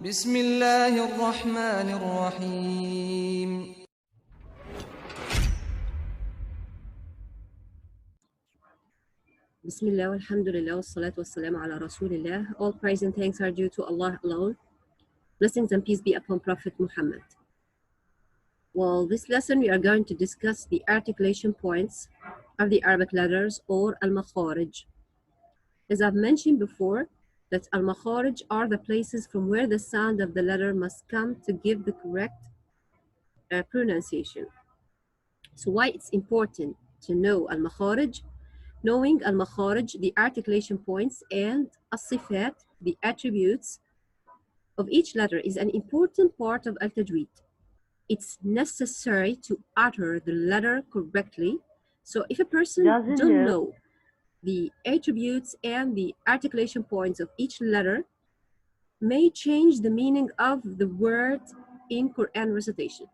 بسم الله الرحمن الرحيم. Bismillah, alhamdulillah, wassalatu wassalamu ala rasulillah. All praise and thanks are due to Allah alone. Blessings and peace be upon Prophet Muhammad. Well, this lesson we are going to discuss the articulation points of the Arabic letters or Almkharij. As I've mentioned before, that Almkharij are the places from where the sound of the letter must come to give the correct pronunciation. So why it's important to know Almkharij? Knowing al-makharij, the articulation points, and as-sifat, the attributes of each letter is an important part of al-tajweed. It's necessary to utter the letter correctly. So if a person don't know the attributes and the articulation points of each letter, may change the meaning of the word in Quran recitation.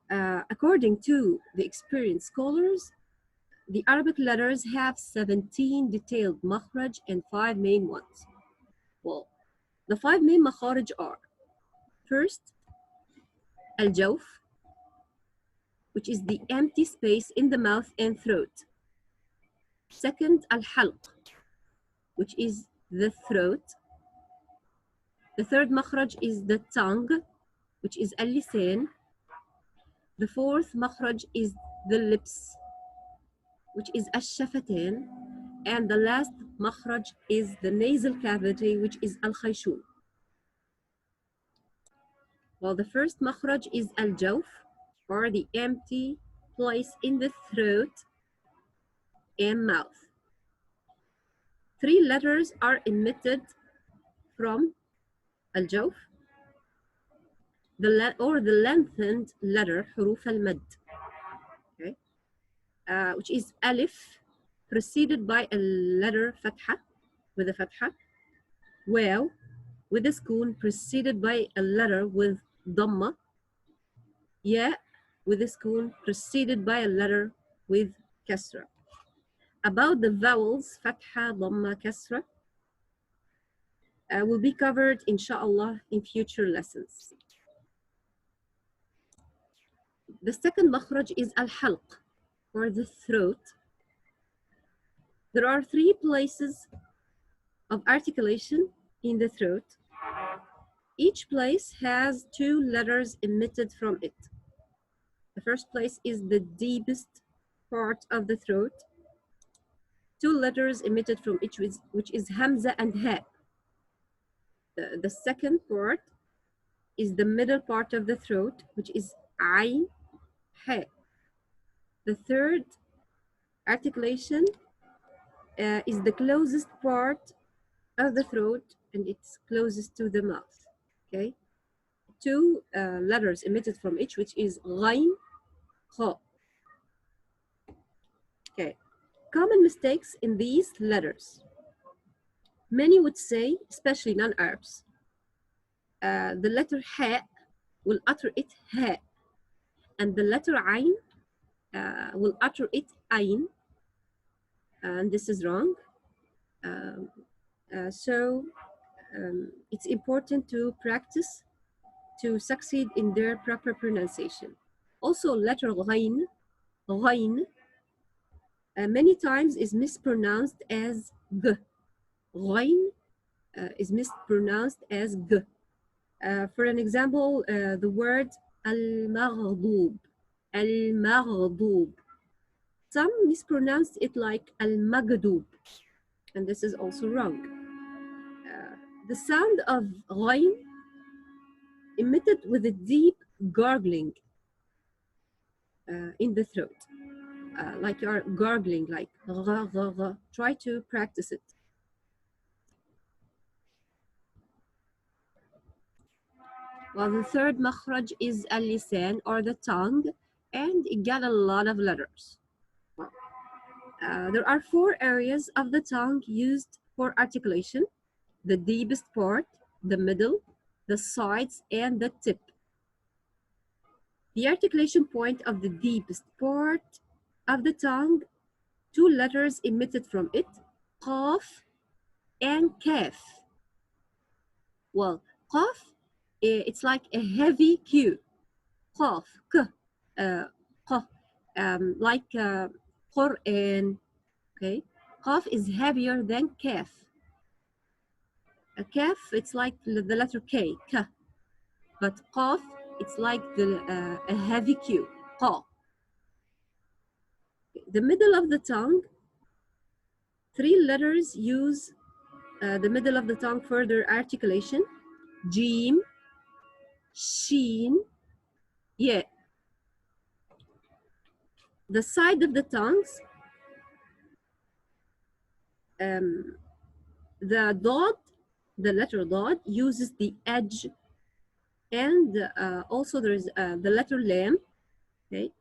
According to the experienced scholars, the Arabic letters have 17 detailed makhraj and 5 main ones. Well, the 5 main makharij are: first, al-jawf, which is the empty space in the mouth and throat. Second, al-halq, which is the throat. The third makhraj is the tongue, which is al-lisan. The fourth makhraj is the lips, which is al-shafatan. And the last makhraj is the nasal cavity, which is al-khayshum. Well, the first makhraj is al-jawf, or the empty place in the throat and mouth. 3 letters are emitted from al-jawf, the lengthened letter, huruf al-mad, okay? Which is alif, preceded by a letter fatha, with a fatha, waw, with a sukun, preceded by a letter with dhamma, ya, with a sukun, preceded by a letter with kasra. About the vowels, fatha, dhamma, kasra, will be covered, inshallah, in future lessons. The second makhraj is al-halq, or the throat. There are 3 places of articulation in the throat. Each place has 2 letters emitted from it. The first place is the deepest part of the throat. 2 letters emitted from each, which is hamza and ha. The second part is the middle part of the throat, which is ayn, ha. The third articulation is the closest part of the throat, and it's closest to the mouth, okay? 2 letters emitted from each, which is ghayn, kha. Okay, common mistakes in these letters. Many would say, especially non-Arabs, the letter ha will utter it ha, and the letter ayn will utter it ayn, and this is wrong. It's important to practice to succeed in their proper pronunciation. Also, letter ghayn, many times is mispronounced as g. Ghayn is mispronounced as g. For an example, the word al-maghdub, al-maghdub. Some mispronounced it like al-maghdub, and this is also wrong. The sound of ghayn emitted with a deep gargling in the throat, like you are gargling, like gha, gha, gha. Try to practice it. Well, the third makhraj is al-lisan, or the tongue, and it got a lot of letters. There are 4 areas of the tongue used for articulation: the deepest part, the middle, the sides, and the tip. The articulation point of the deepest part of the tongue, 2 letters emitted from it, qaf and kaf. Well, qaf, it's like a heavy Q. Qaf, k, qaf, like Quran. Okay, qaf is heavier than kaf. A kaf, it's like the letter K, ka. But qaf, it's like a heavy Q, qa. The middle of the tongue, 3 letters use the middle of the tongue further articulation. Jim, sheen, yeah. The side of the tongues, the dot, the letter dot uses the edge, and also there's the letter lam, okay,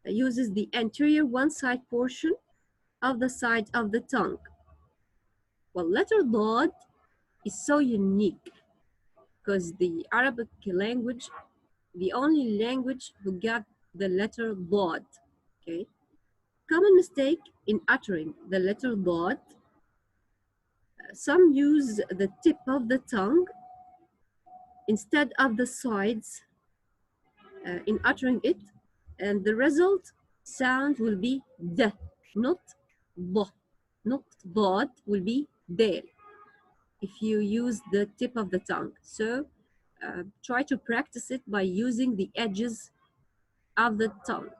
uses the anterior one side portion of the side of the tongue. Well, letter dot is so unique because the Arabic language, the only language who got the letter dot, okay? Common mistake in uttering the letter dot, some use the tip of the tongue instead of the sides in uttering it, and the result sound will be d, not b, not dot, will be del if you use the tip of the tongue. So try to practice it by using the edges of the tongue.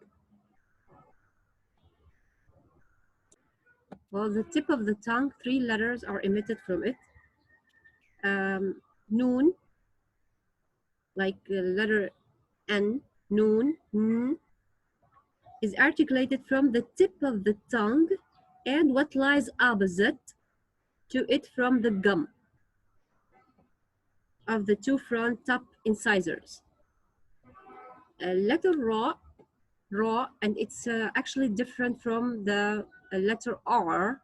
Well, the tip of the tongue, 3 letters are emitted from it. Noon, like letter N, noon, n, is articulated from the tip of the tongue and what lies opposite to it from the gum of the 2 front top incisors. Letter ra, and it's actually different from the letter R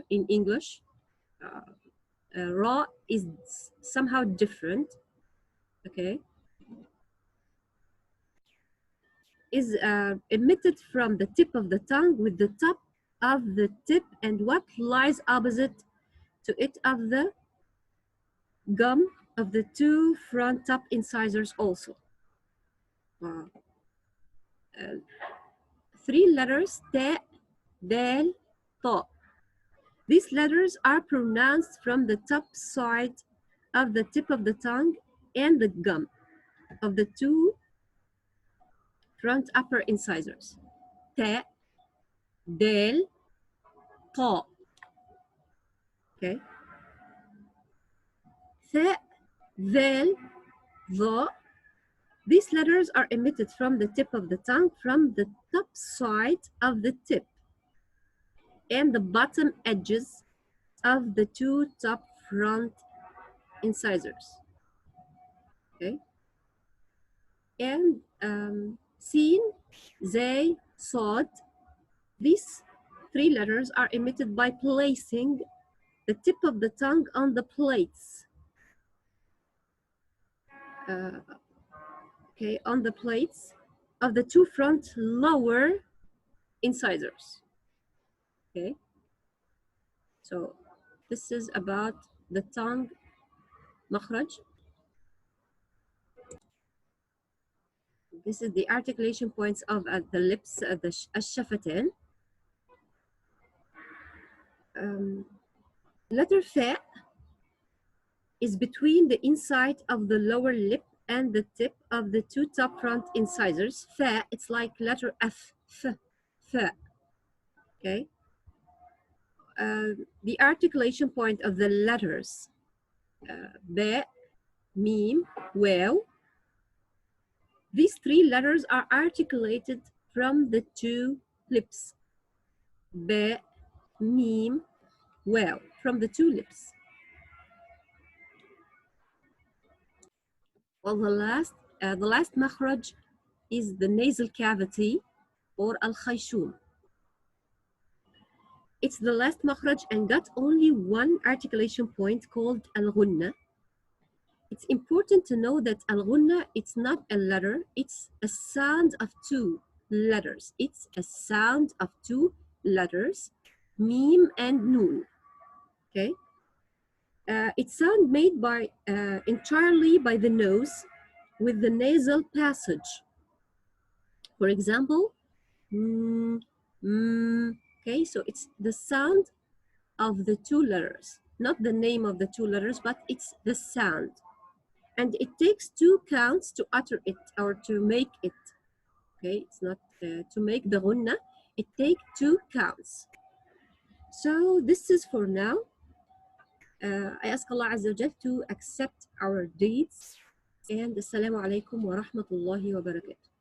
in English. Ra is somehow different, okay? Is emitted from the tip of the tongue with the top of the tip and what lies opposite to it of the gum of the 2 front top incisors also. 3 letters, ta, dal, ta. These letters are pronounced from the top side of the tip of the tongue and the gum of the 2 front upper incisors. Ta, dal, ta. Okay. Tha, val, dha. These letters are emitted from the tip of the tongue from the top side of the tip and the bottom edges of the 2 top front incisors. Okay. And sin, zay, sod. These 3 letters are emitted by placing the tip of the tongue on the plates. Okay, on the plates of the 2 front lower incisors. Okay, so this is about the tongue makhraj. This is the articulation points of the lips, the الشفتين. Letter fa is between the inside of the lower lip and the tip of the 2 top front incisors. Fa, it's like letter F, fa. Okay. The articulation point of the letters ba, mim, waw. These 3 letters are articulated from the 2 lips. Ba, mim, waw, from the 2 lips. Well, the last makhraj is the nasal cavity or al-khayshum. It's the last makhraj and got only 1 articulation point called al-ghunna. It's important to know that al-ghunna, it's not a letter, it's a sound of 2 letters. It's a sound of 2 letters, mim and noon. Okay? It's sound made by entirely by the nose with the nasal passage. For example, okay, so it's the sound of the two letters, not the name of the two letters, but it's the sound. And it takes 2 counts to utter it or to make it. Okay, it's not to make the ghunna, it takes 2 counts. So this is for now. I ask Allah Azza wa Jal to accept our deeds. And Assalamu alaikum wa rahmatullahi wa barakatuh.